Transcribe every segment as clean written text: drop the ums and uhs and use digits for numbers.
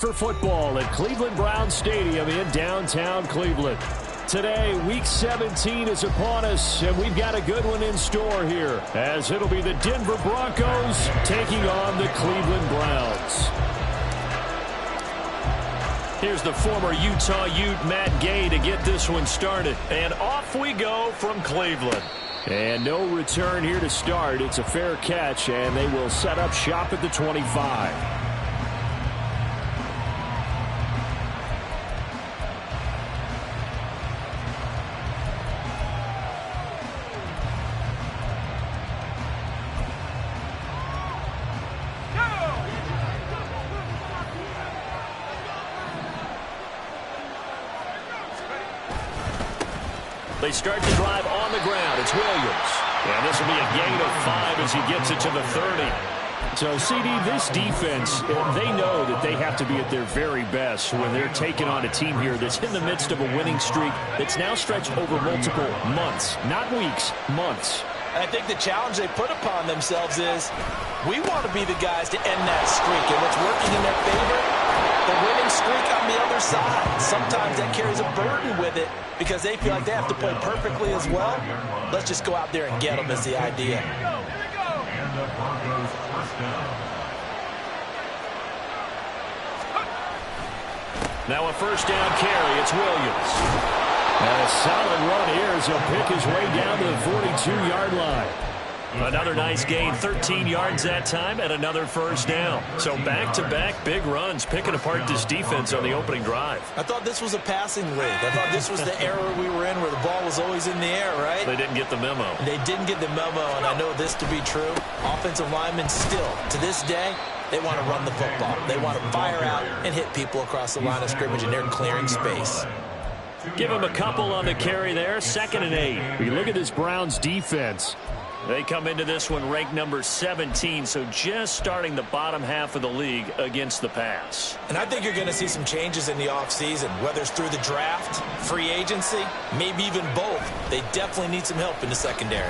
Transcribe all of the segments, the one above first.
For football at Cleveland Browns Stadium in downtown Cleveland. Today, Week 17 is upon us, and we've got a good one in store here, as it'll be the Denver Broncos taking on the Cleveland Browns. Here's the former Utah Ute, Matt Gay, to get this one started. And off we go from Cleveland. And no return here to start. It's a fair catch, and they will set up shop at the 25. They start the drive on the ground. It's Williams. And this will be a gain of 5 as he gets it to the 30. So, CD, this defense, they know that they have to be at their very best when they're taking on a team here that's in the midst of a winning streak that's now stretched over multiple months, not weeks, months. I think the challenge they put upon themselves is we want to be the guys to end that streak. And what's working in their favor? The winning streak on the other side. Sometimes that carries a burden with it because they feel like they have to play perfectly as well. Let's just go out there and get them is the idea. Now a first down carry. It's Williams. And a solid run here as he'll pick his way down to the 42-yard line. Another nice gain, 13 yards that time, and another first down. So back-to-back big runs, picking apart this defense on the opening drive. I thought this was a passing league. I thought this was the era we were in where the ball was always in the air, right? They didn't get the memo. They didn't get the memo, and I know this to be true. Offensive linemen still, to this day, they want to run the football. They want to fire out and hit people across the line of scrimmage, and they're clearing space. Give him a couple on the carry there, 2nd and 8. We look at this Browns defense. They come into this one ranked number 17, so just starting the bottom half of the league against the pass. And I think you're going to see some changes in the offseason, whether it's through the draft, free agency, maybe even both. They definitely need some help in the secondary.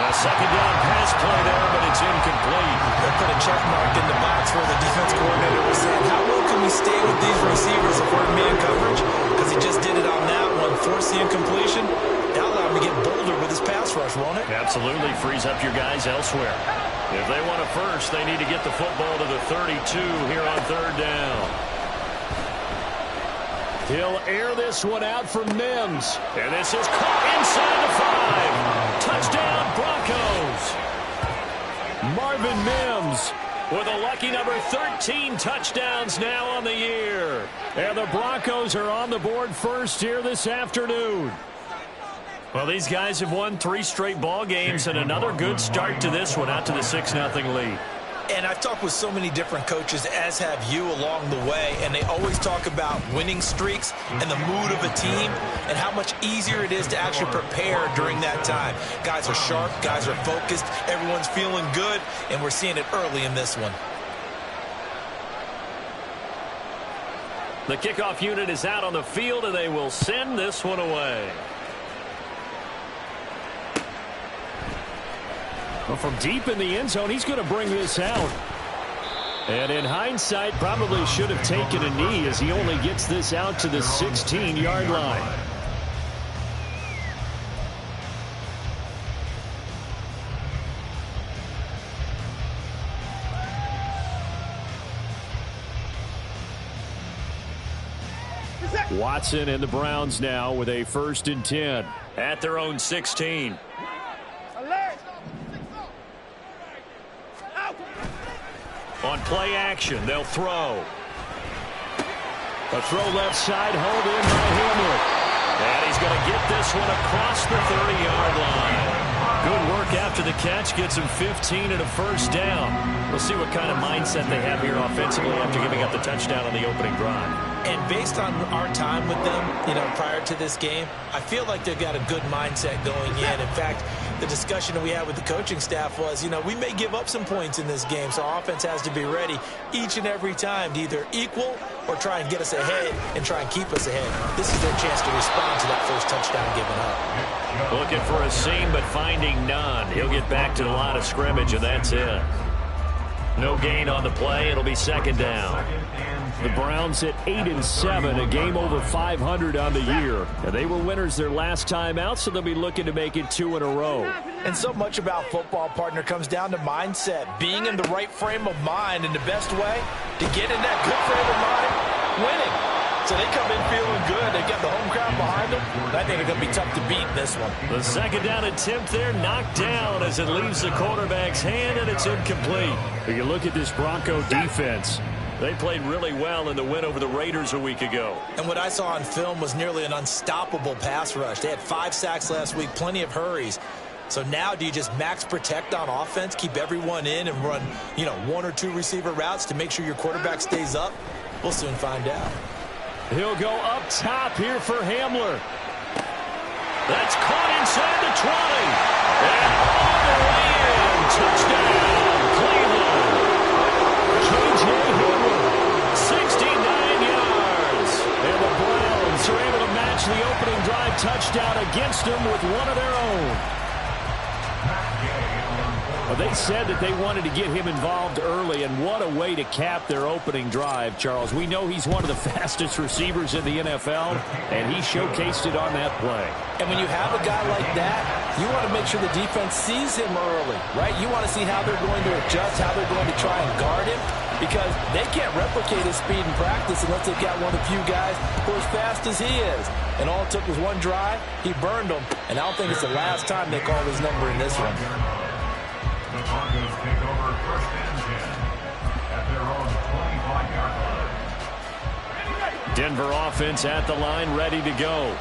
A second down pass play there, but it's incomplete. They put a check mark in the box where the defense coordinator was saying, how well can we stay with these receivers if we're in man coverage? Because he just did it on that one, forced the incompletion. That'll allow him to get bolder with his pass rush, won't it? Absolutely, frees up your guys elsewhere. If they want a first, they need to get the football to the 32 here on 3rd down. He'll air this one out from Mims. And this is caught inside the 5. Touchdown, Broncos. Marvin Mims with a lucky number 13 touchdowns now on the year. And the Broncos are on the board first here this afternoon. Well, these guys have won 3 straight ball games and another good start to this one out to the 6-0 lead. And I've talked with so many different coaches, as have you, along the way, and they always talk about winning streaks and the mood of a team and how much easier it is to actually prepare during that time. Guys are sharp, guys are focused, everyone's feeling good, and we're seeing it early in this one. The kickoff unit is out on the field, and they will send this one away. Well, from deep in the end zone, he's going to bring this out. And in hindsight, probably should have taken a knee as he only gets this out to the 16-yard line. Watson and the Browns now with a 1st and 10 at their own 16. On play action, they'll throw. A throw left side, hold in by Hamler. And he's going to get this one across the 30-yard line. Good work after the catch, gets him 15 and a first down. We'll see what kind of mindset they have here offensively after giving up the touchdown on the opening drive. And based on our time with them, prior to this game, I feel like they've got a good mindset going in. In fact, the discussion that we had with the coaching staff was, we may give up some points in this game, so our offense has to be ready each and every time to either equal or try and get us ahead and try and keep us ahead. This is their chance to respond to that first touchdown given up. Looking for a seam, but finding none. He'll get back to the line of scrimmage, and that's it. No gain on the play. It'll be second down. The Browns at 8-7, a game over 500 on the year. And they were winners their last time out, so they'll be looking to make it 2 in a row. And so much about football, partner, comes down to mindset, being in the right frame of mind, and the best way to get in that good frame of mind, winning. So they come in feeling good. They've got the home crowd behind them. I think it's going to be tough to beat in this one. The second down attempt there knocked down as it leaves the quarterback's hand, and it's incomplete. You look at this Bronco defense. They played really well in the win over the Raiders a week ago. And what I saw on film was nearly an unstoppable pass rush. They had 5 sacks last week, plenty of hurries. So now do you just max protect on offense, keep everyone in and run, 1 or 2 receiver routes to make sure your quarterback stays up? We'll soon find out. He'll go up top here for Hamler. That's caught inside the 20. And all the way in. Touchdown, Cleveland. J.J. Hamler, 69 yards. And the Browns are able to match the opening drive touchdown against them with one of their own. Well, they said that they wanted to get him involved early, and what a way to cap their opening drive, Charles. We know he's one of the fastest receivers in the NFL, and he showcased it on that play. And when you have a guy like that, you want to make sure the defense sees him early, right? You want to see how they're going to adjust, how they're going to try and guard him, because they can't replicate his speed in practice unless they've got one of the few guys who are as fast as he is. And all it took was one drive. He burned them, and I don't think it's the last time they call his number in this one. The Broncos take over 1st and 10 at their own 25-yard line. Denver offense at the line, ready to go.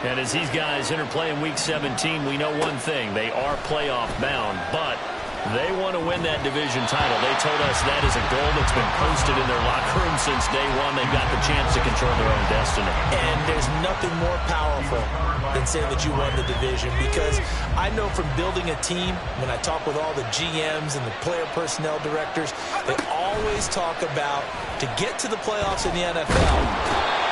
And as these guys enter play in Week 17, we know one thing. They are playoff bound, but they want to win that division title. They told us that is a goal that's been posted in their locker room since day one. They've got the chance to control their own destiny. And there's nothing more powerful than saying that you won the division, because I know from building a team, when I talk with all the GMs and the player personnel directors, they always talk about, to get to the playoffs in the NFL,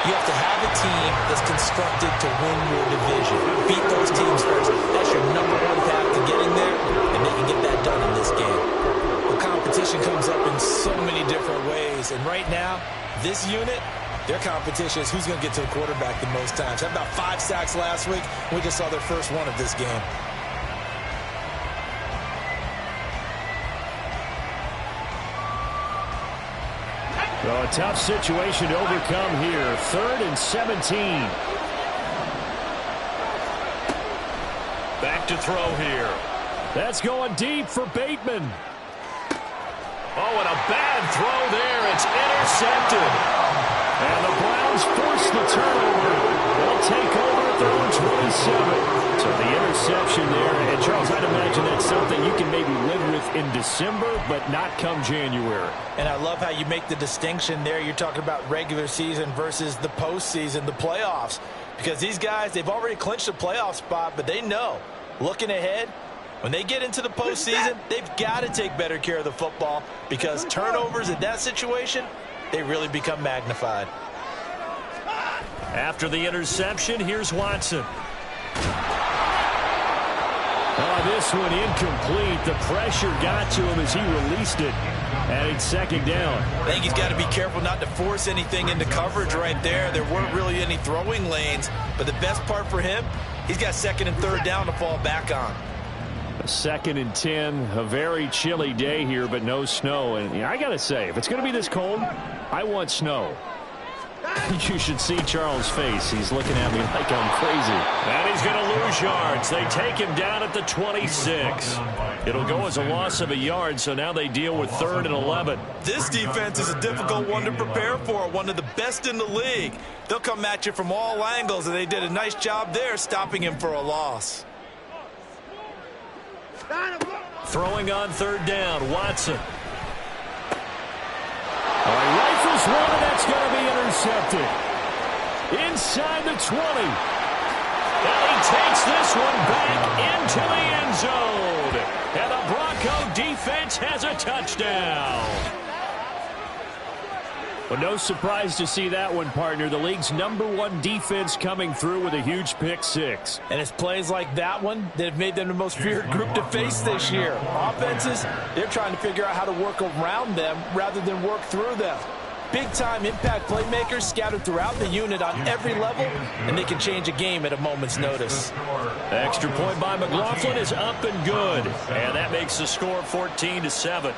you have to have a team that's constructed to win your division. Beat those teams first. That's your number one path to getting there, and they can get that done in this game. The competition comes up in so many different ways, and right now, this unit, their competition is who's going to get to the quarterback the most times. Had about 5 sacks last week. We just saw their first one of this game. Well, a tough situation to overcome here. 3rd and 17. Back to throw here. That's going deep for Bateman. Oh, and a bad throw there. It's intercepted. And the Browns force the turnover. They'll take over at their own 27. So the interception there. And, Charles, I'd imagine that's something you can maybe live with in December, but not come January. And I love how you make the distinction there. You're talking about regular season versus the postseason, the playoffs. Because these guys, they've already clinched a playoff spot, but they know, looking ahead, when they get into the postseason, they've got to take better care of the football, because turnovers in that situation, they really become magnified. After the interception, here's Watson. Oh, this one incomplete. The pressure got to him as he released it. And it's 2nd down. I think he's got to be careful not to force anything into coverage right there. There weren't really any throwing lanes. But the best part for him, he's got 2nd and 3rd down to fall back on. 2nd and 10, a very chilly day here, but no snow. And I got to say, if it's going to be this cold, I want snow. You should see Charles' face. He's looking at me like I'm crazy. And he's going to lose yards. They take him down at the 26. It'll go as a loss of a yard, so now they deal with 3rd and 11. This defense is a difficult one to prepare for, one of the best in the league. They'll come at you from all angles, and they did a nice job there stopping him for a loss. Throwing on 3rd down, Watson. Rifles one, and that's going to be intercepted. Inside the 20. And he takes this one back into the end zone. And the Bronco defense has a touchdown. Well, no surprise to see that one, partner. The league's #1 defense coming through with a huge pick six. And it's plays like that one that have made them the most feared group to face this year. Offenses, they're trying to figure out how to work around them rather than work through them. Big-time impact playmakers scattered throughout the unit on every level, and they can change a game at a moment's notice. Extra point by McLaughlin is up and good. And that makes the score 14-7.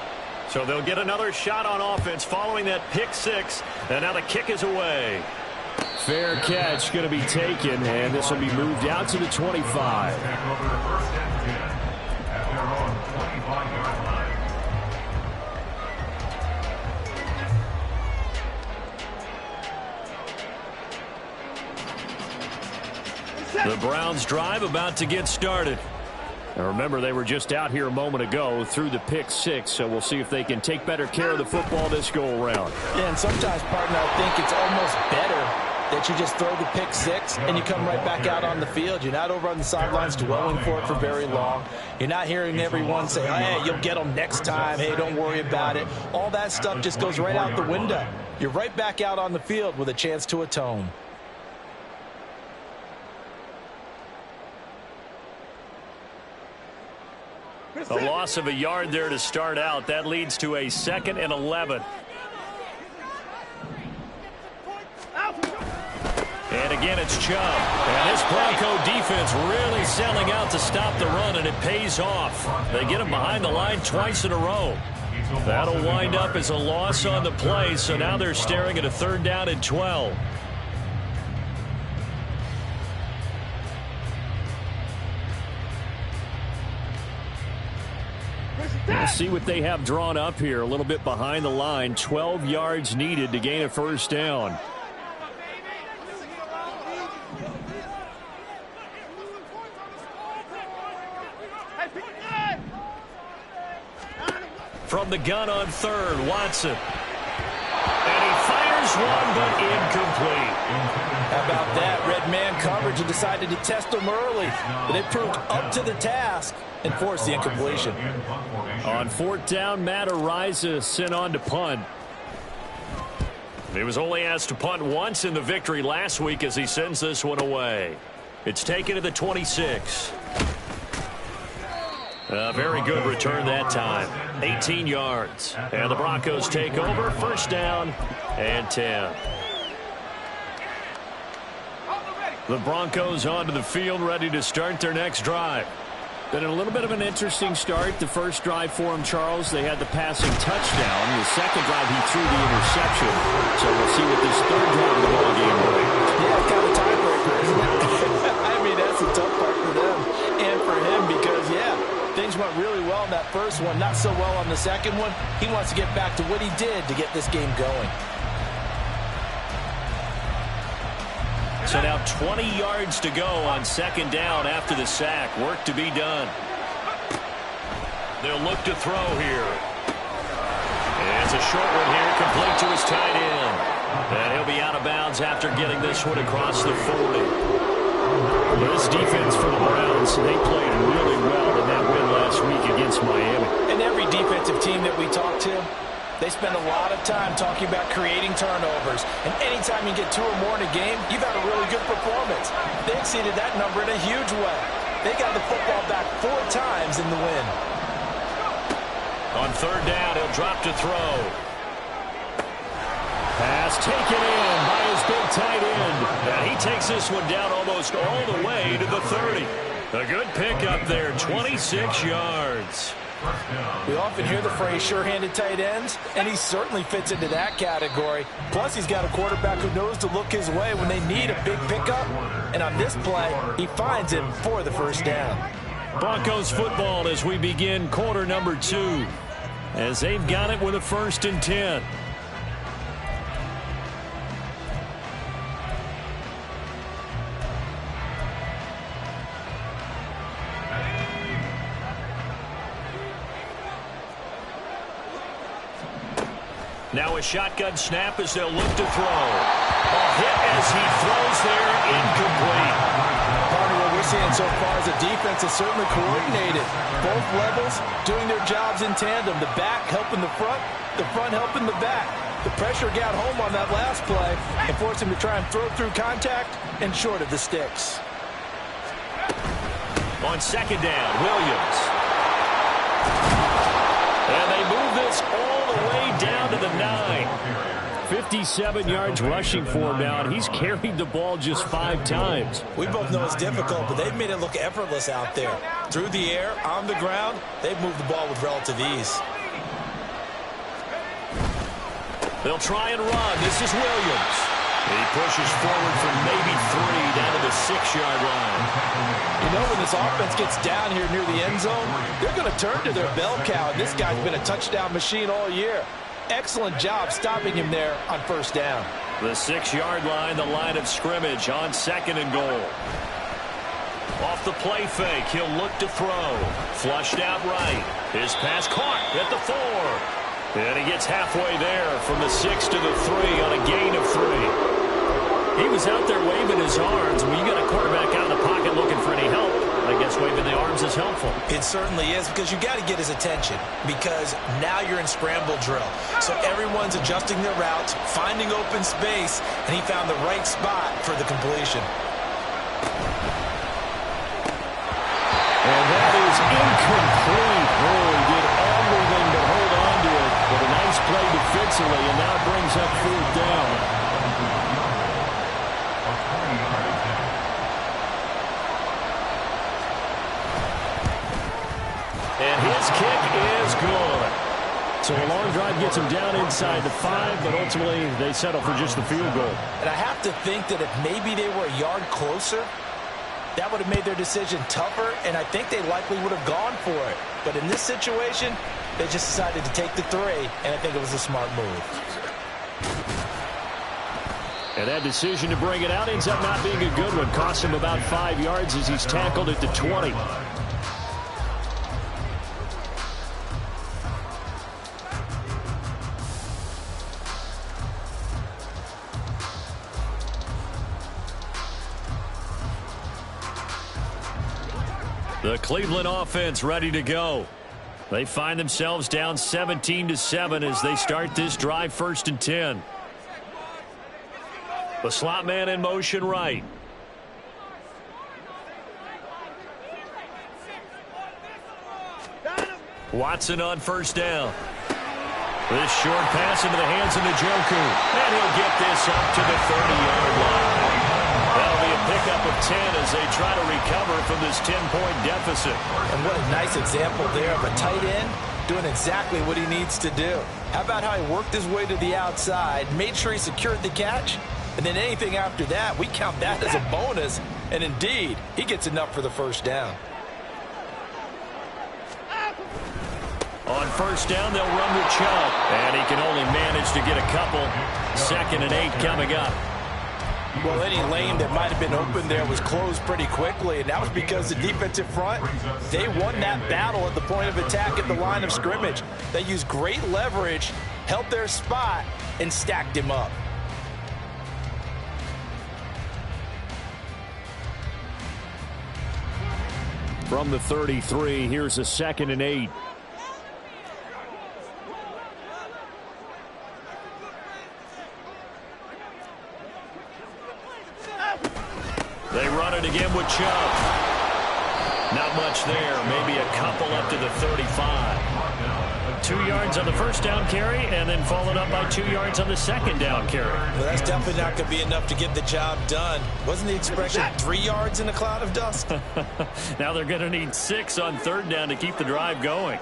So they'll get another shot on offense following that pick six. And now the kick is away. Fair catch going to be taken, and this will be moved out to the 25. The Browns drive about to get started. Now remember, they were just out here a moment ago through the pick six, so we'll see if they can take better care of the football this go-around. Yeah, and sometimes, partner, I think it's almost better that you just throw the pick six and you come right back out on the field. You're not over on the sidelines dwelling for it for very long. You're not hearing everyone say, hey, you'll get them next time. Hey, don't worry about it. All that stuff just goes right out the window. You're right back out on the field with a chance to atone. A loss of a yard there to start out. That leads to a 2nd and 11. And again, it's Chubb. And this Bronco defense really selling out to stop the run, and it pays off. They get him behind the line twice in a row. That'll wind up as a loss on the play, so now they're staring at a 3rd down and 12. Let's see what they have drawn up here. A little bit behind the line. 12 yards needed to gain a 1st down. From the gun on 3rd, Watson. And he fires one, but incomplete. How about that? Red man coverage and decided to test them early. But they proved up to the task and forced the incompletion. On 4th down, Matt Araiza sent on to punt. He was only asked to punt once in the victory last week as he sends this one away. It's taken to the 26. A very good return that time. 18 yards. And the Broncos take over. 1st down and 10. The Broncos onto the field, ready to start their next drive. Been a little bit of an interesting start. The first drive for him, Charles, they had the passing touchdown. The second drive, he threw the interception. So we'll see what this 3rd drive of the ball game brings. Yeah, it's kind of a tiebreaker, isn't it? I mean, that's the tough part for them and for him because, yeah, things went really well in that first one, not so well on the second one. He wants to get back to what he did to get this game going. So now 20 yards to go on 2nd down after the sack. Work to be done. They'll look to throw here. And it's a short one here, complete to his tight end. And he'll be out of bounds after getting this one across the 40. This defense for the Browns, they played really well in that win last week against Miami. And every defensive team that we talk to, they spend a lot of time talking about creating turnovers. And anytime you get 2 or more in a game, you've had a really good performance. They exceeded that number in a huge way. They got the football back 4 times in the win. On 3rd down, he'll drop to throw. Pass taken in by his big tight end. And he takes this one down almost all the way to the 30. A good pickup there, 26 yards. We often hear the phrase sure-handed tight ends, and he certainly fits into that category. Plus, he's got a quarterback who knows to look his way when they need a big pickup. And on this play, he finds him for the 1st down. Broncos football as we begin quarter number 2. As they've got it with a 1st and 10. Now a shotgun snap as they'll look to throw. A hit as he throws there, incomplete. Part of what we're seeing so far is the defense is certainly coordinated. Both levels doing their jobs in tandem. The back helping the front helping the back. The pressure got home on that last play and forced him to try and throw through contact and short of the sticks. On second down, Williams. And they move this all the way down to the 9. 57 yards rushing for him now, and he's carried the ball just 5 times. We both know it's difficult, but they've made it look effortless out there. Through the air, on the ground, they've moved the ball with relative ease. They'll try and run. This is Williams. He pushes forward from maybe 3 down to the 6-yard line. You know, when this offense gets down here near the end zone, they're going to turn to their bell cow, and this guy's been a touchdown machine all year. Excellent job stopping him there on first down. The 6-yard line, the line of scrimmage on 2nd and goal. Off the play fake, he'll look to throw. Flushed out right. His pass caught at the 4. And he gets halfway there from the 6 to the 3 on a gain of 3. He was out there waving his arms. When you got a quarterback out of the pocket looking for any help, I guess waving the arms is helpful. It certainly is, because you got to get his attention, because now you're in scramble drill. So everyone's adjusting their routes, finding open space, and he found the right spot for the completion. And that is incomplete. Oh, he did everything but hold on to it. But a nice play defensively, and now brings up 4th down. And his kick is good. So a long drive gets him down inside the 5, but ultimately they settle for just the field goal. And I have to think that if maybe they were a yard closer, that would have made their decision tougher, and I think they likely would have gone for it. But in this situation, they just decided to take the 3, and I think it was a smart move. And that decision to bring it out ends up not being a good one. Costs him about 5 yards as he's tackled at the 20. The Cleveland offense ready to go. They find themselves down 17-7 as they start this drive, 1st and 10. The slot man in motion right. Watson on 1st down. This short pass into the hands of Njoku. And he'll get this up to the 30-yard line. That'll be a pickup of 10 as they try to recover from this 10-point deficit. And what a nice example there of a tight end doing exactly what he needs to do. How about how he worked his way to the outside, made sure he secured the catch, and then anything after that, we count that as a bonus. And indeed, he gets enough for the 1st down. On 1st down, they'll run with Chubb. And he can only manage to get a couple. 2nd and 8 coming up. Well, any lane that might have been open there was closed pretty quickly, and that was because the defensive front, they won that battle at the point of attack at the line of scrimmage. They used great leverage, held their spot, and stacked him up. From the 33, here's a 2nd and 8. They run it again with Chubb. Not much there. Maybe a couple up to the 35. 2 yards on the 1st down carry, and then followed up by 2 yards on the 2nd down carry. Well, that's definitely not going to be enough to get the job done. Wasn't the expression 3 yards in a cloud of dust? Now they're going to need 6 on 3rd down to keep the drive going.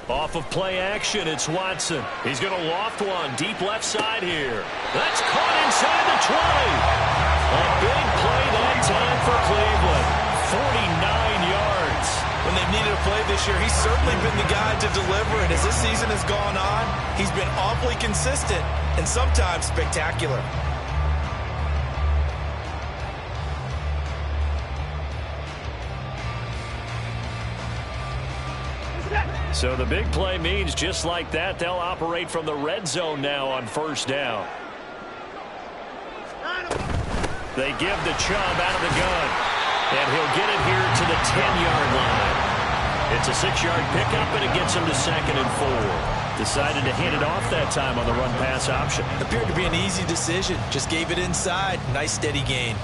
Off of play action, it's Watson. He's going to loft one deep left side here. That's caught inside the 20. A big play that time for Cleveland. 49 yards. When they've needed a play this year, he's certainly been the guy to deliver. And as this season has gone on, he's been awfully consistent and sometimes spectacular. So the big play means just like that, they'll operate from the red zone now on 1st down. They give the Chubb out of the gun. And he'll get it here to the 10-yard line. It's a 6-yard pickup, and it gets him to 2nd and 4. Decided to hand it off that time on the run-pass option. Appeared to be an easy decision. Just gave it inside. Nice steady gain.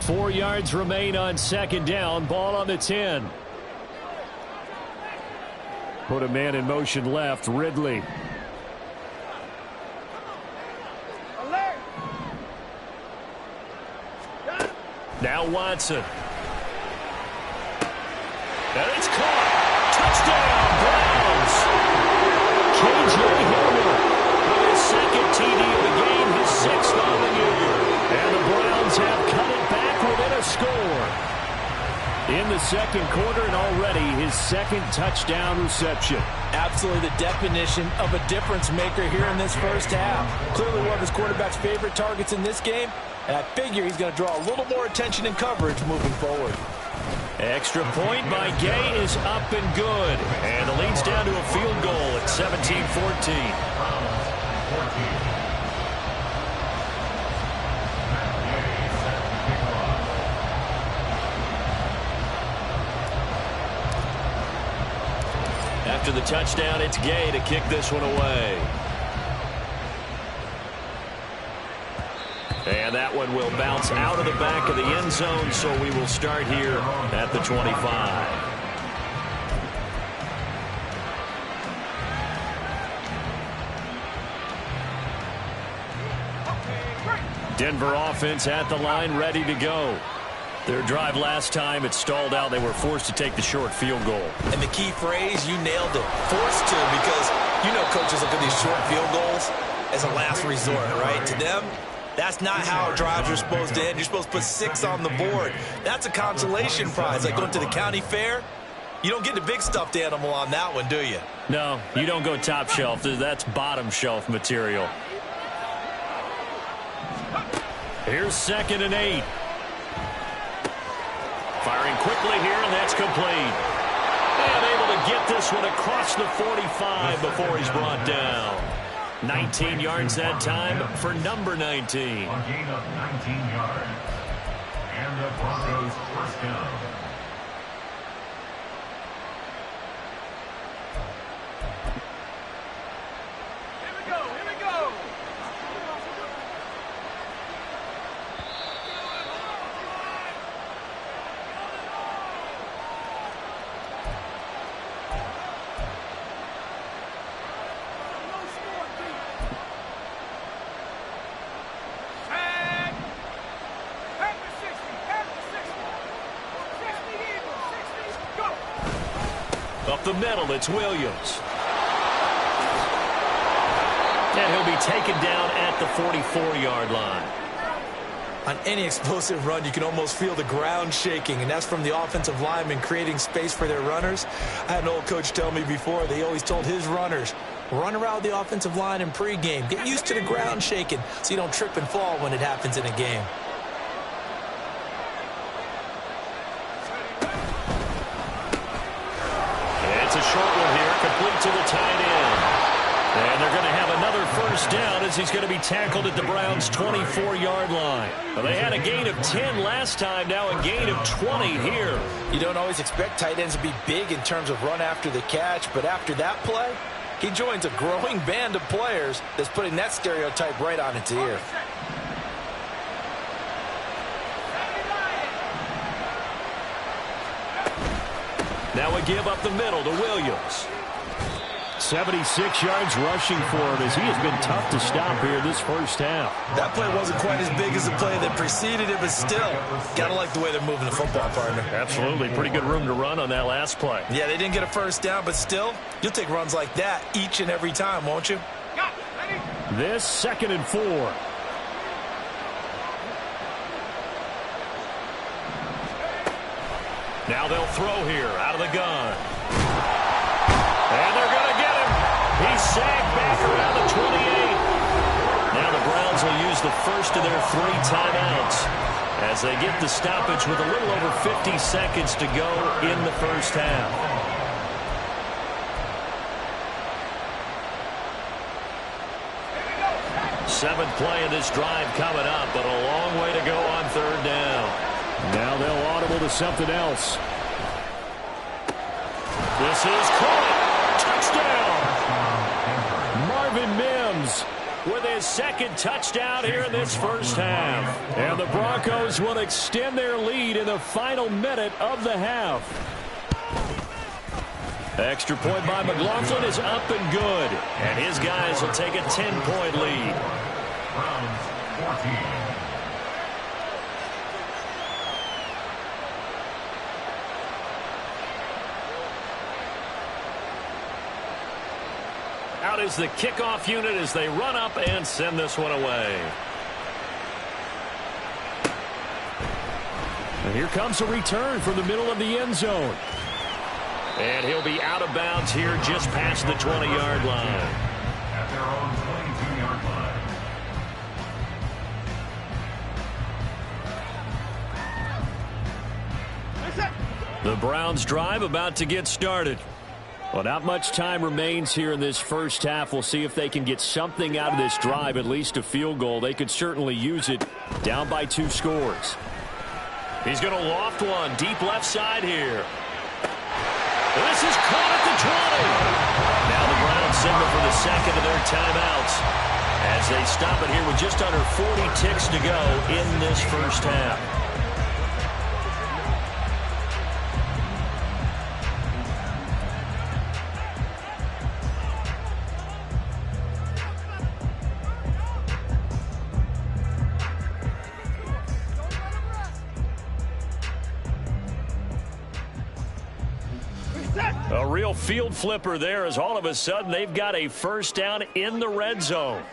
Four yards remain on 2nd down. Ball on the 10. Put a man in motion left. Ridley. Now Watson. And it's caught. Touchdown, Browns. K.J. Hamler with his 2nd TD of the game, his 6th on the year. And the Browns have cut it back within a score. In the 2nd quarter, and already his 2nd touchdown reception. Absolutely the definition of a difference maker here in this first half. Clearly one of his quarterback's favorite targets in this game. And I figure he's going to draw a little more attention and coverage moving forward. Extra point by Gay is up and good. And the lead's down to a field goal at 17-14. After the touchdown, it's Gay to kick this one away. And that one will bounce out of the back of the end zone, so we will start here at the 25. Denver offense at the line, ready to go. Their drive last time, it stalled out. They were forced to take the short field goal. And the key phrase, you nailed it. Forced to, because you know coaches look at these short field goals as a last resort, right? To them, that's not how drives are supposed to end. You're supposed to put 6 on the board. That's a consolation prize. Like going to the county fair, you don't get the big stuffed animal on that one, do you? No, you don't go top shelf. That's bottom shelf material. Here's 2nd and 8. Firing quickly here, and that's complete. And able to get this one across the 45 before he's brought down. 19 yards that time for number 19. A gain of 19 yards. And the Broncos first down. Up the middle, it's Williams. And he'll be taken down at the 44-yard line. On any explosive run, you can almost feel the ground shaking, and that's from the offensive linemen creating space for their runners. I had an old coach tell me before, they always told his runners, run around the offensive line in pregame. Get used to the ground shaking so you don't trip and fall when it happens in a game. It's a short one here, complete to the tight end. And they're going to have another first down as he's going to be tackled at the Browns' 24-yard line. Well, they had a gain of 10 last time, now a gain of 20 here. You don't always expect tight ends to be big in terms of run after the catch, but after that play, he joins a growing band of players that's putting that stereotype right on its ear. Now a give up the middle to Williams. 76 yards rushing for him as he has been tough to stop here this first half. That play wasn't quite as big as the play that preceded it, but still, gotta like the way they're moving the football, partner. Absolutely. Pretty good room to run on that last play. Yeah, they didn't get a first down, but still, you'll take runs like that each and every time, won't you? This 2nd and 4. Now they'll throw here out of the gun. And they're going to get him. He's sagged back around the 28. Now the Browns will use the first of their 3 timeouts as they get the stoppage with a little over 50 seconds to go in the first half. seventh play of this drive coming up, but a long way to go on third down. Now they'll audible to something else. This is caught. Touchdown. Marvin Mims with his second touchdown here in this first half. And the Broncos will extend their lead in the final minute of the half. Extra point by McLaughlin is up and good. And his guys will take a 10-point lead. Browns 14. Out is the kickoff unit as they run up and send this one away. And here comes a return from the middle of the end zone. And he'll be out of bounds here just past the 20-yard line. At their own 22-yard line. The Browns drive about to get started. Well, not much time remains here in this first half. We'll see if they can get something out of this drive, at least a field goal. They could certainly use it, down by 2 scores. He's going to loft one deep left side here. This is caught at the 20. Now the Browns signal for the second of their timeouts as they stop it here with just under 40 ticks to go in this first half. A real field flipper there as all of a sudden they've got a first down in the red zone.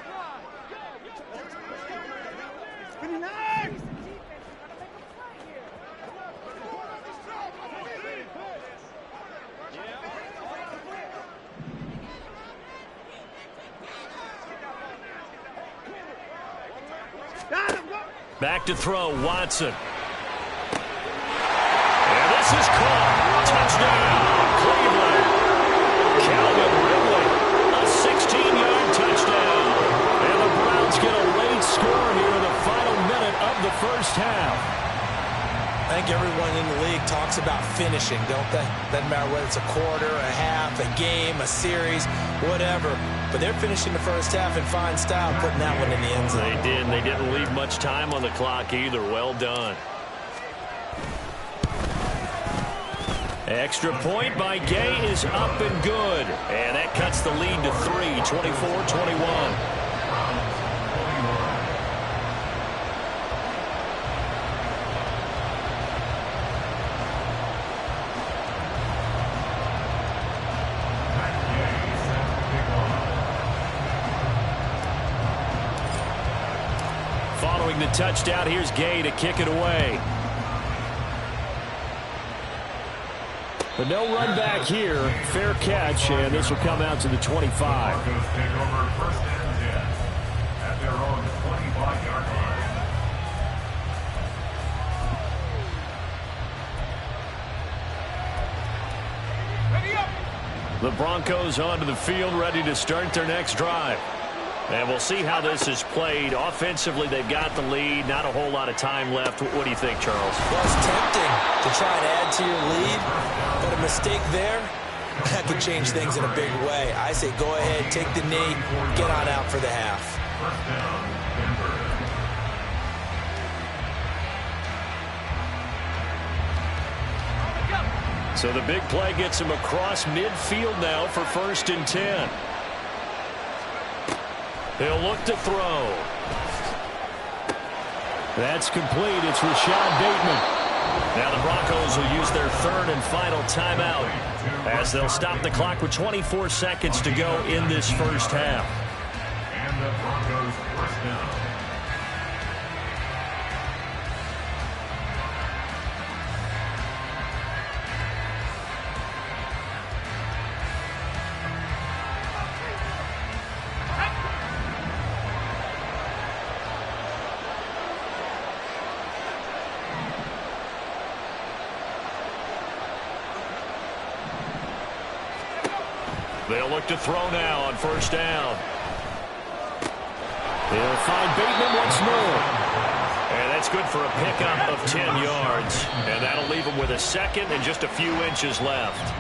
Back to throw, Watson. And this is caught. Touchdown. Cleveland. Calvin Ridley, a 16-yard touchdown. And the Browns get a late score here in the final minute of the first half. I think everyone in the league talks about finishing, don't they? Doesn't matter whether it's a quarter, a half, a game, a series, whatever. But they're finishing the first half in fine style, putting that one in the end zone. They did. They didn't leave much time on the clock either. Well done. Extra point by Gay is up and good. And that cuts the lead to 3, 24-21. Following the touchdown, here's Gay to kick it away. But no run back here. Fair catch, and this will come out to the 25. Broncos take over first and 10 at their own 25-yard line. The Broncos onto the field, ready to start their next drive. And we'll see how this is played. Offensively, they've got the lead. Not a whole lot of time left. What do you think, Charles? Well, it's tempting to try and add to your lead, but a mistake there, that could change things in a big way. I say go ahead, take the knee, get on out for the half. First down, Denver. So the big play gets him across midfield now for 1st and 10. He'll look to throw. That's complete. It's Rashad Bateman. Now the Broncos will use their 3rd and final timeout as they'll stop the clock with 24 seconds to go in this first half. And the Broncos first down. They'll look to throw now on 1st down. He'll find Bateman once more. And that's good for a pickup of 10 yards. And that'll leave him with a second and just a few inches left.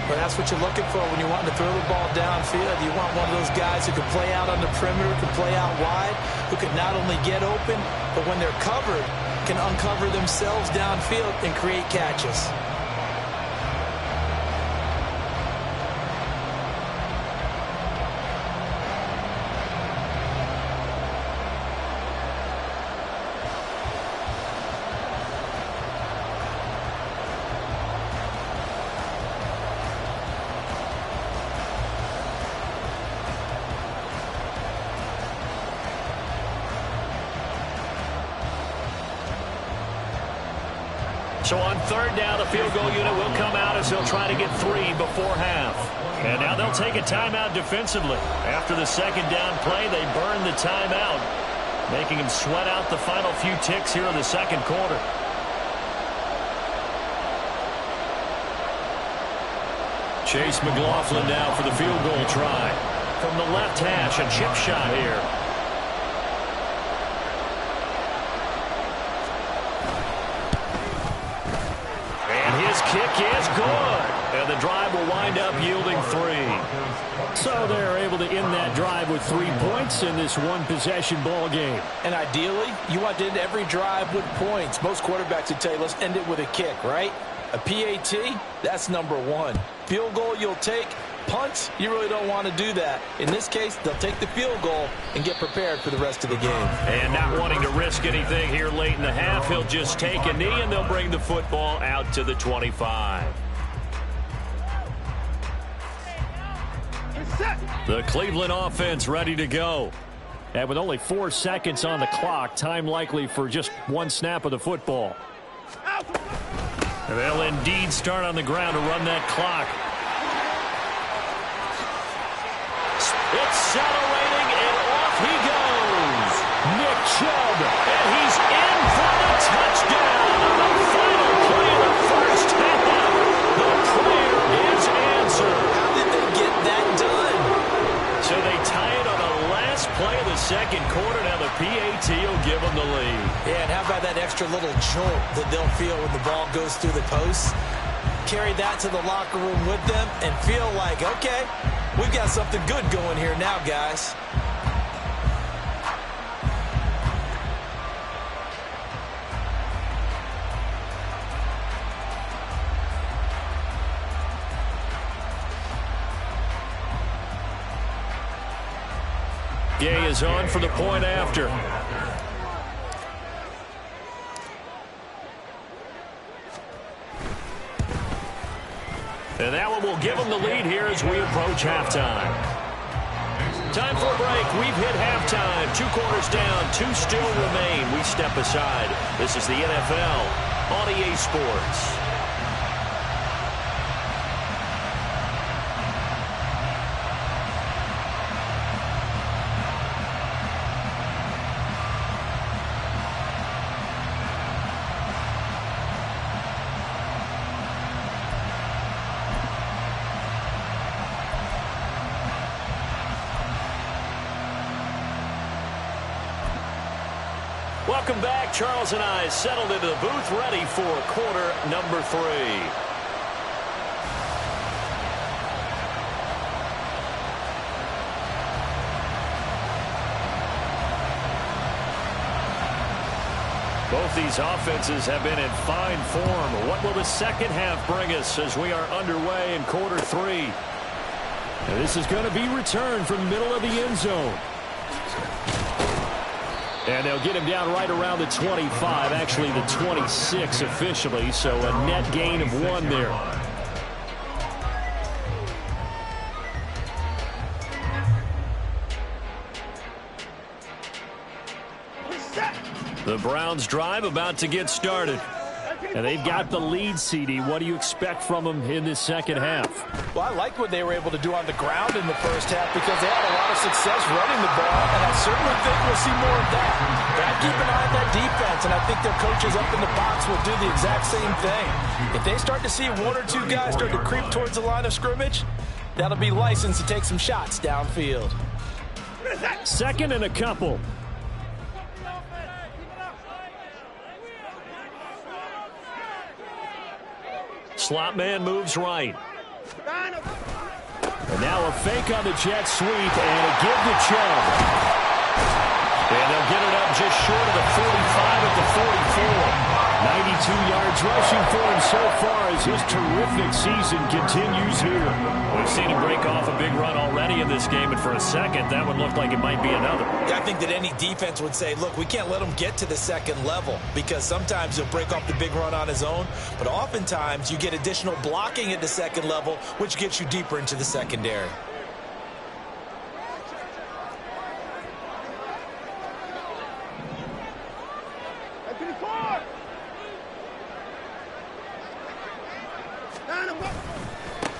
Well, that's what you're looking for when you want to throw the ball downfield. You want one of those guys who can play out on the perimeter, can play out wide, who can not only get open, but when they're covered, can uncover themselves downfield and create catches. So on third down, the field goal unit will come out as they'll try to get 3 before half. And now they'll take a timeout defensively. After the second down play, they burn the timeout, making them sweat out the final few ticks here in the second quarter. Chase McLaughlin now for the field goal try. From the left hash, a chip shot here. His kick is good. And the drive will wind up yielding 3. So they're able to end that drive with 3 points in this one-possession ball game. And ideally, you want to end every drive with points. Most quarterbacks would tell you, let's end it with a kick, right? A PAT, that's number 1. Field goal you'll take. Punts, you really don't want to do that. In this case, they'll take the field goal and get prepared for the rest of the game. And not wanting to risk anything here late in the half, he'll just take a knee and they'll bring the football out to the 25. The Cleveland offense ready to go. And with only 4 seconds on the clock, time likely for just 1 snap of the football. And they'll indeed start on the ground to run that clock. Accelerating, and off he goes. Nick Chubb, and he's in for the touchdown on the final play of the first half. The prayer is answered. How did they get that done? So they tie it on the last play of the second quarter. Now the PAT will give them the lead. Yeah, and how about that extra little jolt that they'll feel when the ball goes through the posts? Carry that to the locker room with them and feel like, okay, we've got something good going here now, guys. Gay is on for the point after. And that one will give them the lead here as we approach halftime. Time for a break. We've hit halftime. 2 quarters down. 2 still remain. We step aside. This is the NFL on EA Sports. Welcome back. Charles and I settled into the booth, ready for quarter number 3. Both these offenses have been in fine form. What will the second half bring us as we are underway in quarter 3? And this is going to be returned from the middle of the end zone. And they'll get him down right around the 25, actually the 26 officially, so a net gain of 1 there. The Browns drive about to get started. And they've got the lead, CD. What do you expect from them in this second half? Well, I like what they were able to do on the ground in the first half because they had a lot of success running the ball, and I certainly think we'll see more of that. But I keep an eye on that defense, and I think their coaches up in the box will do the exact same thing. If they start to see 1 or 2 guys start to creep towards the line of scrimmage, that'll be licensed to take some shots downfield. 2nd and a couple. Slot man moves right. And now a fake on the jet sweep and a give to Chubb. And they'll get it up just short of the 45 at the 44. 92 yards rushing for him so far as his terrific season continues here. We've seen him break off a big run already in this game, and for a second, that would look like it might be another. Yeah, I think that any defense would say, look, we can't let him get to the second level because sometimes he'll break off the big run on his own, but oftentimes you get additional blocking at the second level, which gets you deeper into the secondary.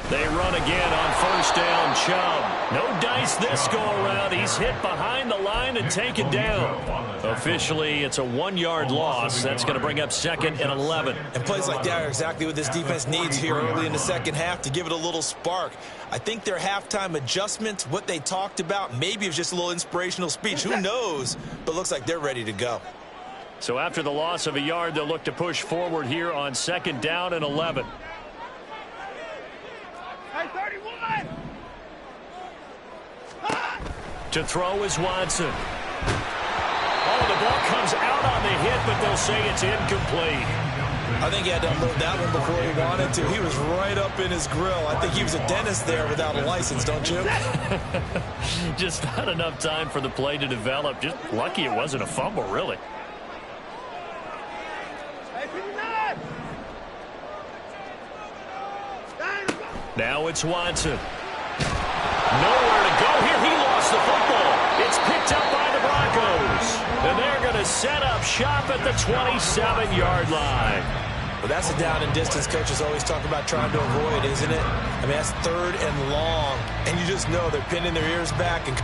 They run again on 1st down. Chubb. No dice this go-around. He's hit behind the line and taken down. Officially, it's a 1-yard loss. That's going to bring up 2nd and 11. And plays like that are exactly what this defense needs here early in the second half to give it a little spark. I think their halftime adjustments, what they talked about, maybe it was just a little inspirational speech. Who knows? But looks like they're ready to go. So after the loss of a yard, they'll look to push forward here on 2nd down and 11. To throw is Watson. Oh, the ball comes out on the hit, but they'll say it's incomplete. I think he had to unload that one before he wanted to. He was right up in his grill. I think he was a dentist there without a license, don't you? Just not enough time for the play to develop. Just lucky it wasn't a fumble, really. Now it's Watson. Nowhere to go here. He lost the football. It's picked up by the Broncos. And they're going to set up shop at the 27-yard line. Well, that's a down and distance coaches always talk about trying to avoid, isn't it? I mean, that's 3rd and long. And you just know they're pinning their ears back and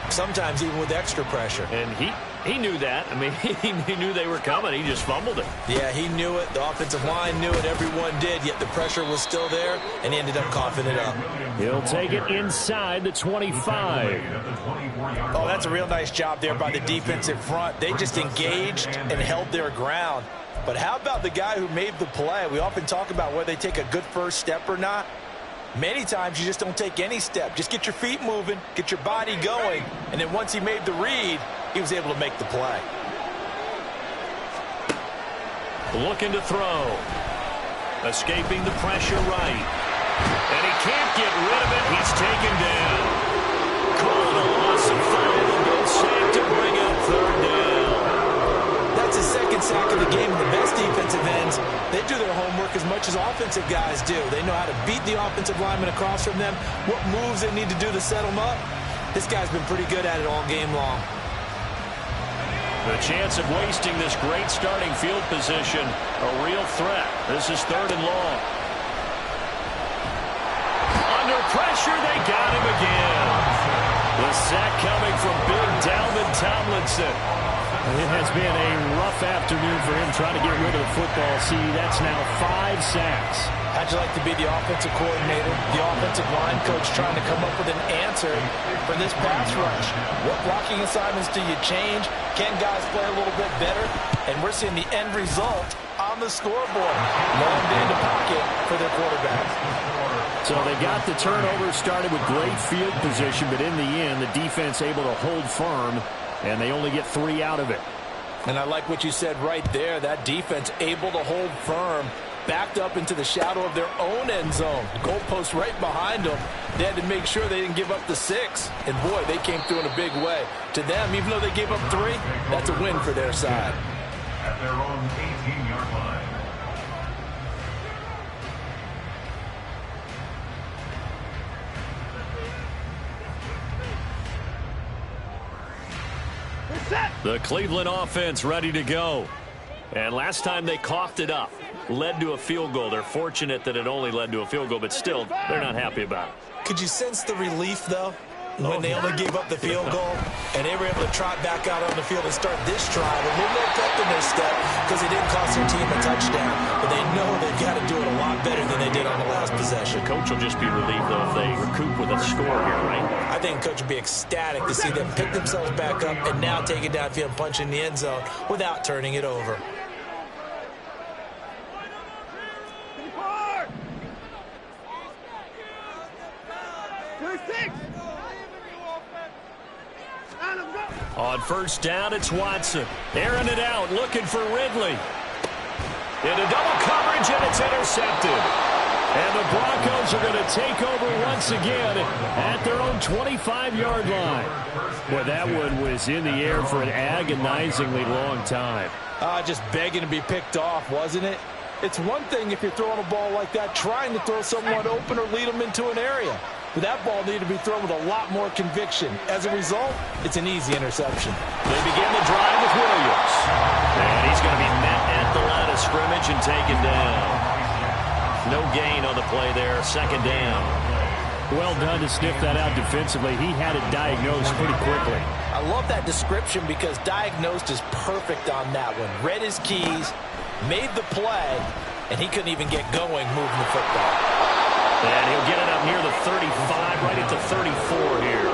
sometimes even with extra pressure. And he knew that. I mean, he knew they were coming. He just fumbled it. Yeah, he knew it. The offensive line knew it. Everyone did, yet the pressure was still there, and he ended up coughing it up. He'll take it inside the 25. Oh, that's a real nice job there by the defensive front. They just engaged and held their ground. But how about the guy who made the play? We often talk about whether they take a good first step or not. Many times you just don't take any step. Just get your feet moving, get your body going, and then once he made the read, he was able to make the play. Looking to throw. Escaping the pressure right. And he can't get rid of it. He's taken down. Calling a loss of 5. A good sack to bring up 3rd down. That's his 2nd sack of the game. The best defensive ends, they do their homework as much as offensive guys do. They know how to beat the offensive lineman across from them, what moves they need to do to set them up. This guy's been pretty good at it all game long. The chance of wasting this great starting field position, a real threat. This is 3rd and long. Under pressure, they got him again. The sack coming from big Dalvin Tomlinson. It has been a rough afternoon for him trying to get rid of the football. See, that's now 5 sacks. How'd you like to be the offensive coordinator, the offensive line coach trying to come up with an answer for this pass rush? What blocking assignments do you change? Can guys play a little bit better? And we're seeing the end result on the scoreboard. Long day in the pocket for their quarterback. So they got the turnover started with great field position, but in the end, the defense able to hold firm, and they only get 3 out of it. And I like what you said right there. That defense able to hold firm, backed up into the shadow of their own end zone. The goalpost right behind them. They had to make sure they didn't give up the 6. And, boy, they came through in a big way. To them, even though they gave up 3, that's a win for their side. At their own 18-yard line. The Cleveland offense ready to go. And last time they coughed it up, led to a field goal. They're fortunate that it only led to a field goal, but still, they're not happy about it. Could you sense the relief, though? when they only gave up the field goal, and they were able to trot back out on the field and start this drive a little more pep in their step because it didn't cost their team a touchdown. But they know they've got to do it a lot better than they did on the last possession. The coach will just be relieved, though, if they recoup with a score here, right? I think the coach will be ecstatic to see them pick themselves back up and now take it downfield and punch in the end zone without turning it over. On first down, it's Watson. Airing it out, looking for Ridley. Into double coverage, and it's intercepted. And the Broncos are going to take over once again at their own 25-yard line. Boy, that one was in the air for an agonizingly long time. Just begging to be picked off, wasn't it? It's one thing if you're throwing a ball like that, trying to throw someone open or lead them into an area. But that ball needed to be thrown with a lot more conviction. As a result, it's an easy interception. They begin the drive with Williams. And he's going to be met at the line of scrimmage and taken down. No gain on the play there. Second down. Well done to sniff that out defensively. He had it diagnosed pretty quickly. I love that description because diagnosed is perfect on that one. Read his keys, made the play, and he couldn't even get going moving the football. And he'll get it up near the 35, right at the 34 here.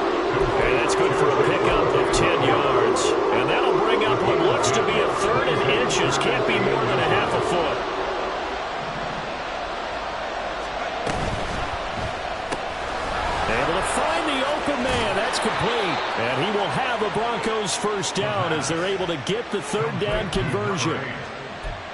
And that's good for a pickup of 10 yards. And that'll bring up what looks to be a third and inches. Can't be more than a half a foot. Able to find the open man. That's complete. And he will have a Broncos first down as they're able to get the third down conversion.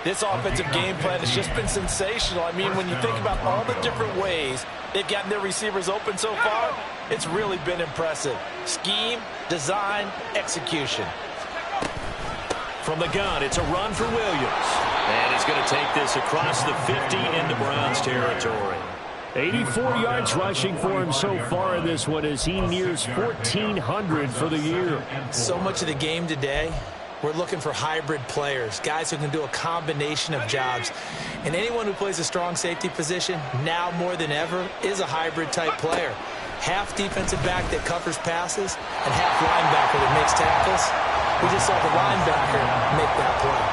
This offensive game plan has just been sensational. I mean, when you think about all the different ways they've gotten their receivers open so far, it's really been impressive. Scheme, design, execution. From the gun, it's a run for Williams. And he's going to take this across the 50 into Browns territory. 84 yards rushing for him so far in this one as he nears 1,400 for the year. So much of the game today, we're looking for hybrid players, guys who can do a combination of jobs. And anyone who plays a strong safety position, now more than ever, is a hybrid type player. Half defensive back that covers passes and half linebacker that makes tackles. We just saw the linebacker make that play.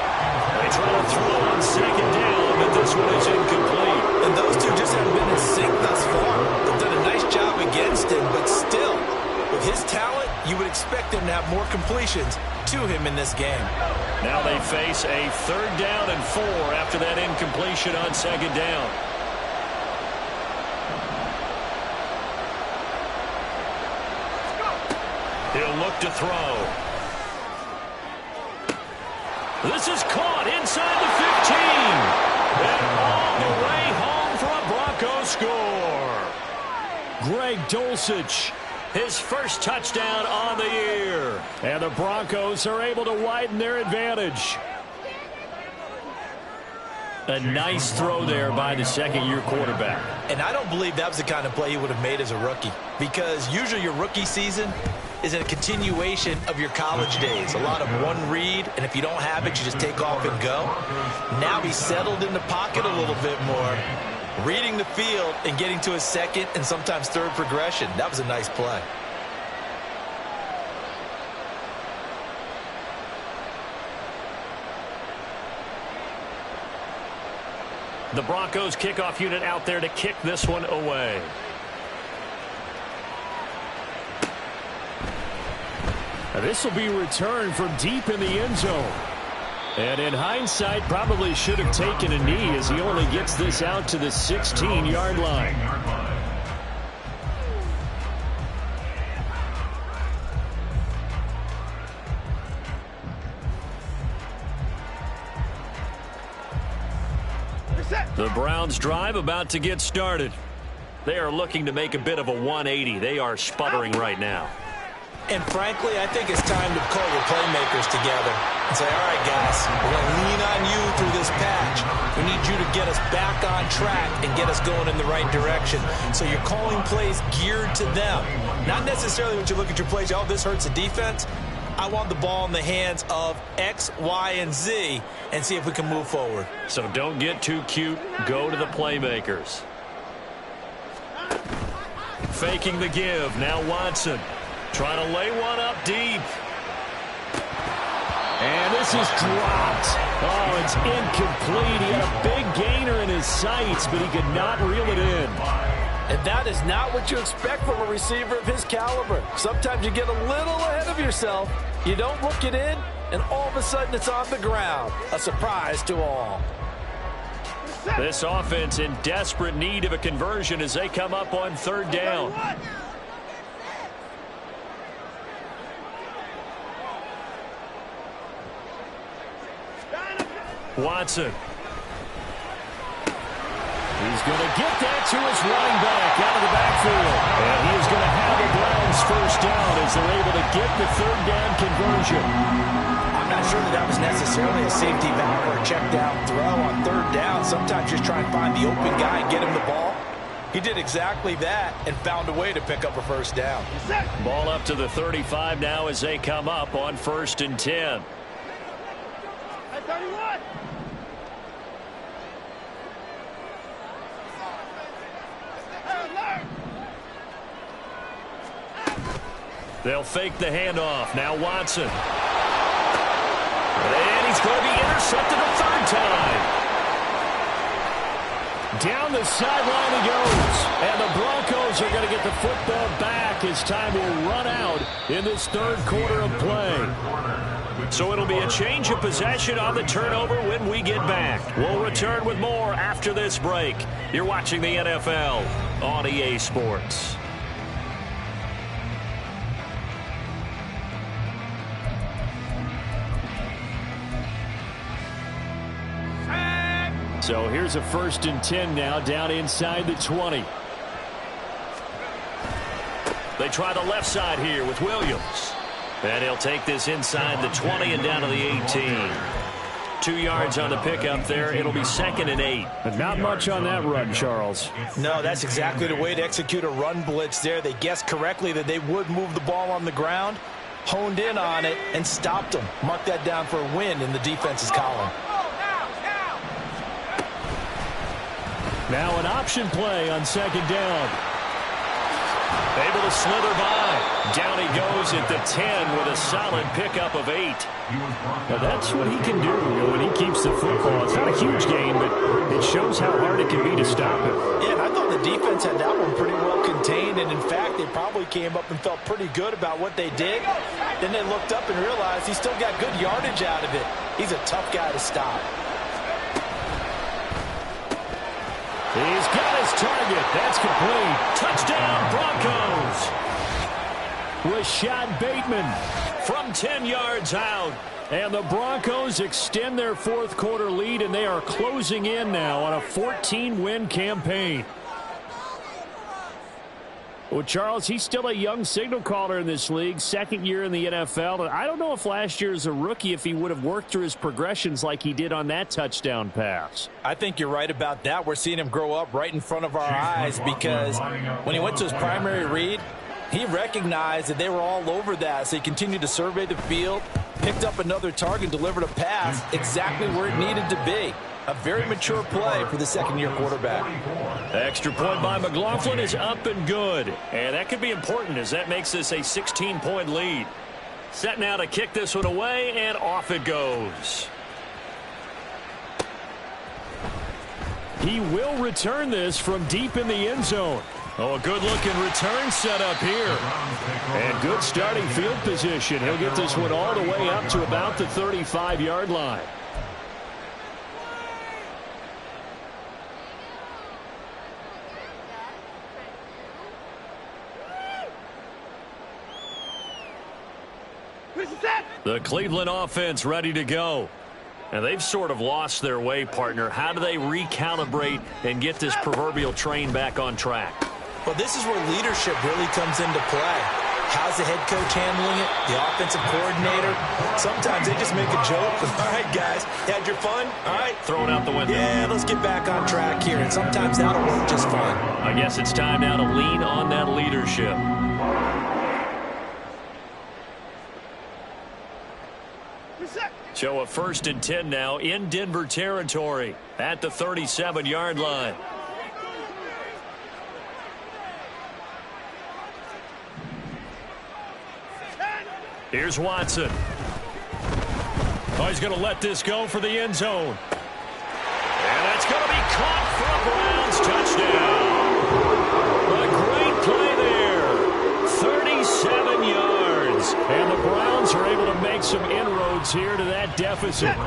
They try to throw on second down, but this one is incomplete. And those two just haven't been in sync thus far. They've done a nice job against him, but still, with his talent, you would expect him to have more completions to him in this game. Now they face a third down and 4 after that incompletion on second down. He'll look to throw. This is caught inside the 15. And all the way home for a Broncos score. Greg Dulcich, his first touchdown on the year. And the Broncos are able to widen their advantage. A nice throw there by the second-year quarterback. And I don't believe that was the kind of play he would have made as a rookie. Because usually your rookie season is a continuation of your college days. A lot of one read, and if you don't have it, you just take off and go. Now he's settled in the pocket a little bit more, reading the field and getting to his second and sometimes third progression. That was a nice play. The Broncos kickoff unit out there to kick this one away. This will be returned from deep in the end zone. And in hindsight, probably should have taken a knee as he only gets this out to the 16-yard line. The Browns drive about to get started. They are looking to make a bit of a 180. They are sputtering right now. And frankly, I think it's time to call your playmakers together and say, all right, guys, we're going to lean on you through this patch. We need you to get us back on track and get us going in the right direction. So you're calling plays geared to them. Not necessarily when you look at your plays, oh, this hurts the defense. I want the ball in the hands of X, Y, and Z and see if we can move forward. So don't get too cute. Go to the playmakers. faking the give. Now Watson trying to lay one up deep. And this is dropped. Oh, it's incomplete. He had a big gainer in his sights, but he could not reel it in. And that is not what you expect from a receiver of his caliber. Sometimes you get a little ahead of yourself. You don't look it in, and all of a sudden it's on the ground. A surprise to all. This offense in desperate need of a conversion as they come up on third down. Watson. He's going to get that to his running back out of the backfield. And he is going to have the Browns first down as they're able to get the third down conversion. I'm not sure that was necessarily a safety valve or a check down throw on third down. Sometimes just try and find the open guy and get him the ball. He did exactly that and found a way to pick up a first down. Ball up to the 35 now as they come up on 1st and 10. They'll fake the handoff. Now Watson. And he's going to be intercepted a third time. Down the sideline he goes. And the Broncos are going to get the football back as time will run out in this third quarter of play. So it'll be a change of possession on the turnover when we get back. We'll return with more after this break. You're watching the NFL on EA Sports. So here's a 1st and 10 now down inside the 20. They try the left side here with Williams. And he'll take this inside the 20 and down to the 18. 2 yards on the pickup there. It'll be 2nd and 8. But not much on that run, Charles. No, that's exactly the way to execute a run blitz there. They guessed correctly that they would move the ball on the ground, honed in on it, and stopped them. Mark that down for a win in the defense's column. Now an option play on 2nd down. Able to slither by. Down he goes at the 10 with a solid pickup of 8. Now that's what he can do when he keeps the football. It's not a huge gain, but it shows how hard it can be to stop him. Yeah, and I thought the defense had that one pretty well contained, and in fact, they probably came up and felt pretty good about what they did. Then they looked up and realized he still got good yardage out of it. He's a tough guy to stop. He's got his target. That's complete. Touchdown, Broncos. Rashad Bateman from 10 yards out. And the Broncos extend their 4th quarter lead, and they are closing in now on a 14-win campaign. Well, Charles, he's still a young signal caller in this league, 2nd year in the NFL. And I don't know if last year as a rookie, if he would have worked through his progressions like he did on that touchdown pass. I think you're right about that. We're seeing him grow up right in front of our eyes because when he went to his primary read, he recognized that they were all over that. So he continued to survey the field, picked up another target, delivered a pass exactly where it needed to be. A very mature play for the 2nd-year quarterback. Extra point by McLaughlin is up and good. And that could be important as that makes this a 16-point lead. Set now to kick this one away, and off it goes. He will return this from deep in the end zone. Oh, a good-looking return set up here. And good starting field position. He'll get this one all the way up to about the 35-yard line. The Cleveland offense ready to go. And they've sort of lost their way, partner. How do they recalibrate and get this proverbial train back on track? Well, this is where leadership really comes into play. How's the head coach handling it? The offensive coordinator? Sometimes they just make a joke. All right, guys, you had your fun? All right. Throw it out the window. Yeah, let's get back on track here. And sometimes that'll work just fine. I guess it's time now to lean on that leadership. So a 1st and 10 now in Denver territory at the 37-yard line. Here's Watson. Oh, he's going to let this go for the end zone. And that's going to be caught for a Browns touchdown. A great play there. 37 yards. And the Browns are able to make some inroads here to that deficit.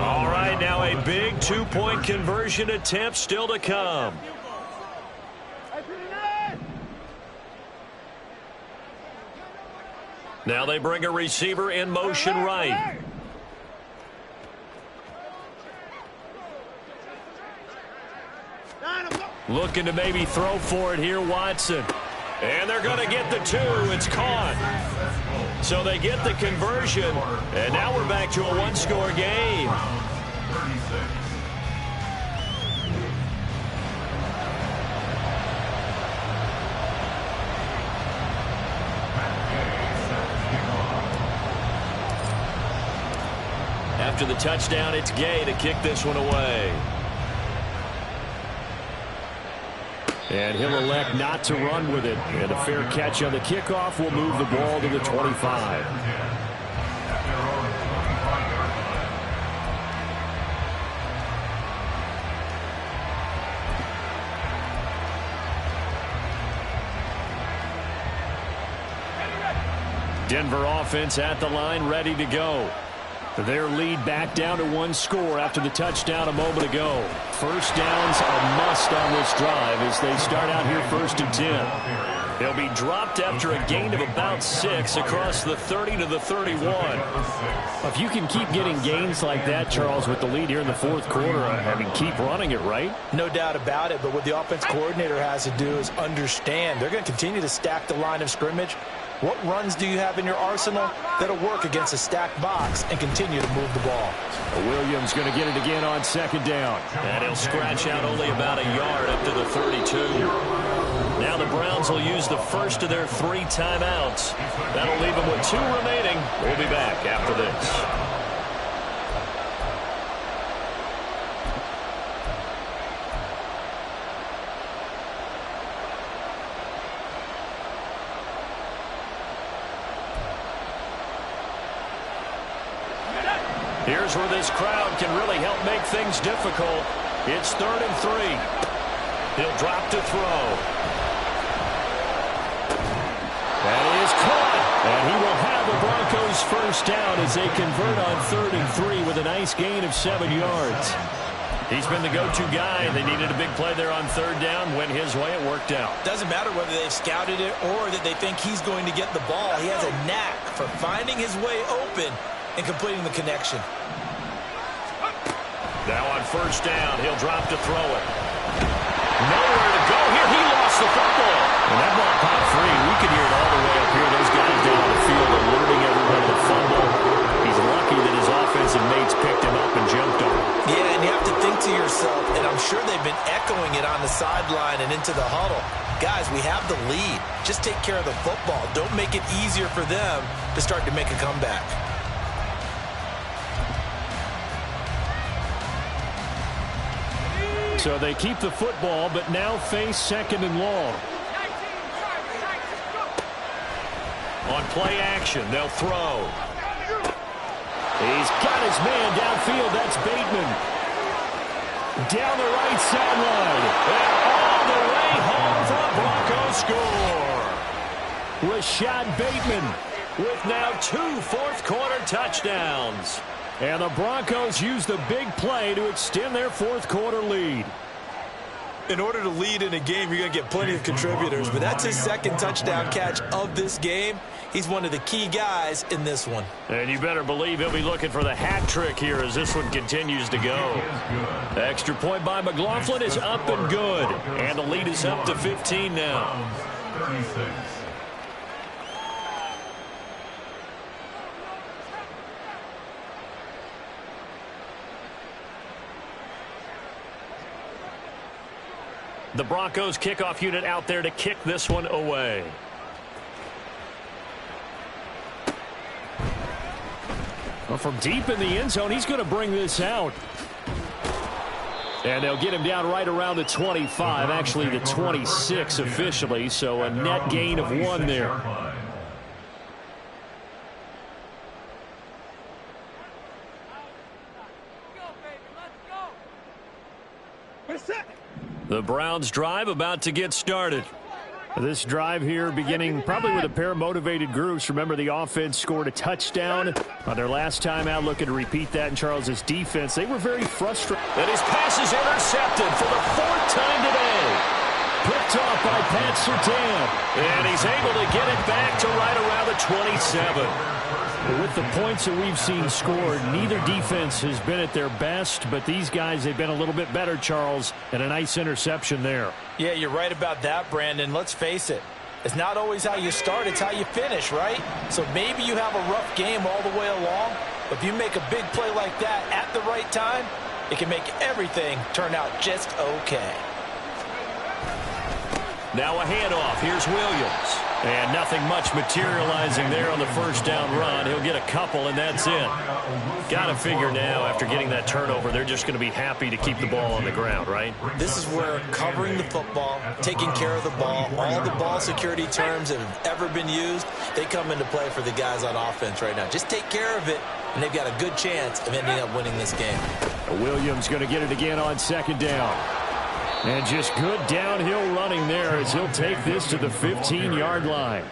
All right, now a big two-point conversion attempt still to come. Now they bring a receiver in motion right. Looking to maybe throw for it here, Watson. And they're going to get the 2. It's caught. So they get the conversion. And now we're back to a one-score game. After the touchdown, it's Gay to kick this one away. And he'll elect not to run with it. And a fair catch on the kickoff will move the ball to the 25. Denver offense at the line, ready to go. Their lead back down to 1 score after the touchdown a moment ago. First down's a must on this drive as they start out here 1st and 10. They'll be dropped after a gain of about 6 across the 30 to the 31. If you can keep getting gains like that, Charles, with the lead here in the 4th quarter, I mean, keep running it, right? No doubt about it, but what the offense coordinator has to do is understand they're going to continue to stack the line of scrimmage. What runs do you have in your arsenal that'll work against a stacked box and continue to move the ball? Williams going to get it again on 2nd down. And he'll scratch out only about a yard up to the 32. Now the Browns will use the first of their 3 timeouts. That'll leave them with 2 remaining. We'll be back after this. Here's where this crowd can really help make things difficult. It's 3rd and 3. He'll drop to throw. That is caught. And he will have the Broncos first down as they convert on 3rd and 3 with a nice gain of 7 yards. He's been the go-to guy. They needed a big play there on 3rd down. Went his way. It worked out. Doesn't matter whether they've scouted it or that they think he's going to get the ball. He has a knack for finding his way open and completing the connection. Now on 1st down, he'll drop to throw it. Nowhere to go here. He lost the football. And that ball popped free. We could hear it all the way up here. Those guys down on the field alerting everyone to fumble. He's lucky that his offensive mates picked him up and jumped on him. Yeah, and you have to think to yourself, and I'm sure they've been echoing it on the sideline and into the huddle. Guys, we have the lead. Just take care of the football. Don't make it easier for them to start to make a comeback. So they keep the football, but now face 2nd and long. On play action, they'll throw. He's got his man downfield. That's Bateman. Down the right sideline. And all the way home for a Broncos score. Rashad Bateman with now 2 4th-quarter touchdowns. And the Broncos use the big play to extend their 4th-quarter lead. In order to lead in a game, you're going to get plenty of contributors, but that's his 2nd touchdown catch of this game. He's one of the key guys in this one. And you better believe he'll be looking for the hat trick here as this one continues to go. Extra point by McLaughlin is up and good. And the lead is up to 15 now. 36. The Broncos kickoff unit out there to kick this one away. Well, from deep in the end zone, he's going to bring this out. And they'll get him down right around the 25, actually the 26 officially, so a net gain of 1 there. The Browns drive about to get started. This drive here beginning probably with a pair of motivated groups. Remember, the offense scored a touchdown on their last time out, looking to repeat that in Charles' defense. They were very frustrated. And his pass is intercepted for the 4th time today. Picked off by Pat Surtain. And he's able to get it back to right around the 27. With the points that we've seen scored, neither defense has been at their best, but these guys, they've been a little bit better, Charles, and a nice interception there. Yeah, you're right about that, Brandon. Let's face it. It's not always how you start, it's how you finish, right? So maybe you have a rough game all the way along, but if you make a big play like that at the right time, it can make everything turn out just okay. Now a handoff. Here's Williams. And nothing much materializing there on the first down run. He'll get a couple, and that's it. Got to figure now, after getting that turnover, they're just going to be happy to keep the ball on the ground, right? This is where covering the football, taking care of the ball, all the ball security terms that have ever been used, they come into play for the guys on offense right now. Just take care of it, and they've got a good chance of ending up winning this game. Williams going to get it again on second down. And just good downhill running there as he'll take this to the 15-yard line.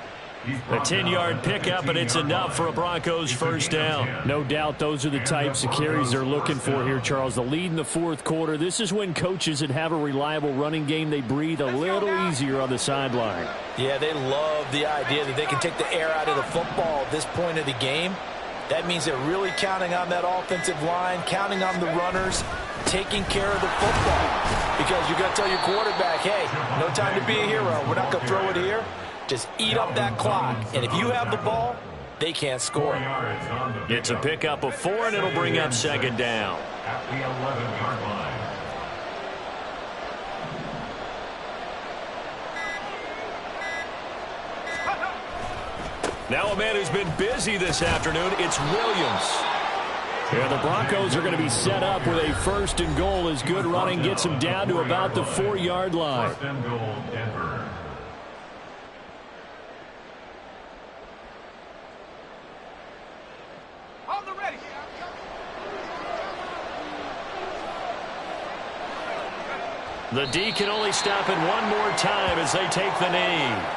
A 10-yard pickup, and it's enough for a Broncos first down. No doubt those are the types of carries they're looking for here, Charles. The lead in the fourth quarter. This is when coaches that have a reliable running game, they breathe a little easier on the sideline. Yeah, they love the idea that they can take the air out of the football at this point of the game. That means they're really counting on that offensive line, counting on the runners, taking care of the football. Because you're going to tell your quarterback, hey, no time to be a hero. We're not going to throw it here. Just eat up that clock. And if you have the ball, they can't score. It's a pickup of 4, and it'll bring up second down. At the 11-yard line. Now a man who's been busy this afternoon, it's Williams. Yeah, the Broncos are going to be set up with a 1st and goal as good running gets them down to about the 4-yard line. 1st and goal, Denver. On the ready. The D can only stop it one more time as they take the knee.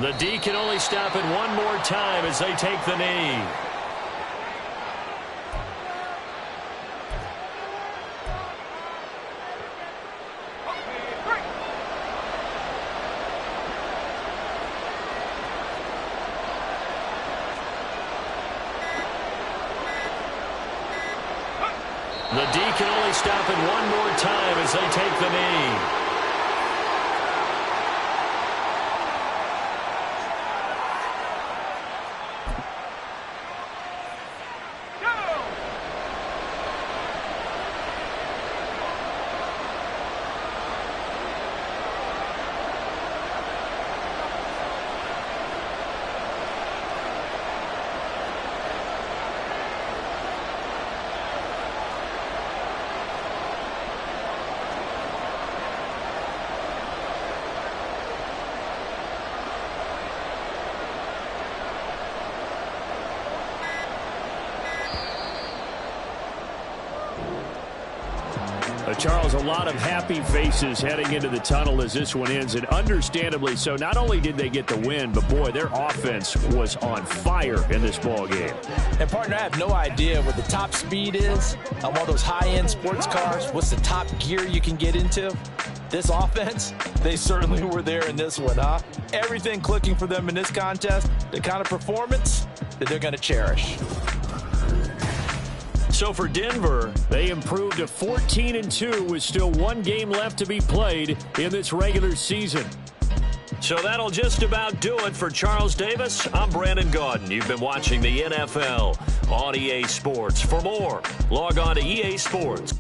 The D can only stop it one more time as they take the knee. The D can only stop it one more time as they take the knee. Charles, a lot of happy faces heading into the tunnel as this one ends, and understandably so. Not only did they get the win, but boy, their offense was on fire in this ball game. And partner, I have no idea what the top speed is on one of those high-end sports cars. What's the top gear you can get into? This offense, they certainly were there in this one, huh? Everything clicking for them in this contest, the kind of performance that they're going to cherish. So for Denver, they improved to 14-2 with still one game left to be played in this regular season. So that'll just about do it for Charles Davis. I'm Brandon Gaudin. You've been watching the NFL on EA Sports. For more, log on to EA Sports.